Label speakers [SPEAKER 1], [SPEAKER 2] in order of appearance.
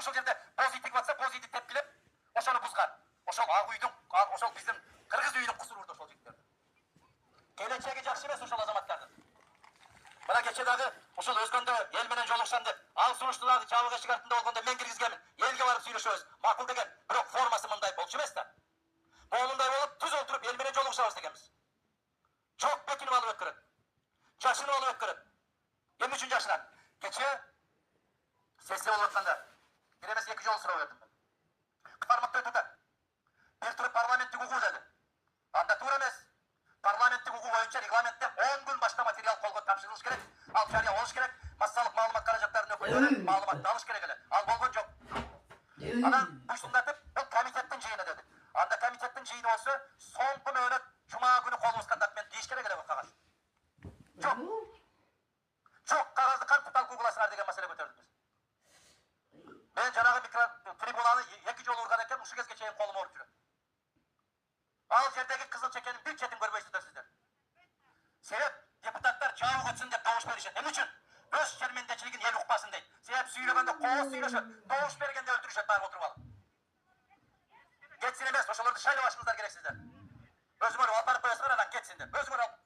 [SPEAKER 1] ошол жерде позитив атса позитив тепкилеп ошону бузган. Ошол ак үйдүн, ошол биздин кыргыз үйүнүн кусуру ошол жигиттер. Келечеги жакшы эмес ошол азаматтардын. Мына кече дагы ошол өзгөндө эл менен жолукшан деп, ал сунушту дагы жабык эшик артында болгондо мен киргизгенмин. Элге барып сүйлөшөбүз. Макул деген, бирок формасы мындай болчу эмес да. Моундай болуп түз отуруп эл менен жолукшабыз дегенбиз. Жок бетинип алып өткөрөт. Жашынып алып өткөрөт. Эмне үчүн жашынат? Кече сессия болуп атканда бир эмес эки жолу суроо бердим мен. Форматта өтөт. Бир туруп парламенттик укук деди. Анда туура эмес. Парламенттик укук боюнча регламентте 10 күн башка материал колго тапшырылыш керек. Ал жарыя болуш керек. Массалык маалымат каражаттарынын өкүлдөрү маалыматты алыш керек эле. Ал болгон жок. Анан буйсундатып, бул комитеттин жыйыны деди. Анда комитеттин жыйыны болсо, соңку мөөнөт жума күнү колубузга документ дейиш керек эле кагаз. Жок. Жок, кагазды кантип талкуу кыласыңар деген маселе көтөрдүк биз. Мен жанагы трибунаны 2 жолу урган экен, ушу кезге чейин колум ооруп жүрөт. Ал жердеги кызыл чекенин бир четин көрбөйсүздөр сиздер. Себеп депутаттар жабык өтсүн деп добуш беришет. Эмне үчүн? Өз шермендечилигин эл укпасын дейт. Себеп сүйлөгөндө кооз сүйлөшөт, добуш бергенде өлтүрүшөт барып отуруп алып. Кетсин эмес, ошолорду шайлап ашыңыздар керек сиздер. Өзүңөр алып барып коесуңар, анан кетсин деп. Өзүңөр алып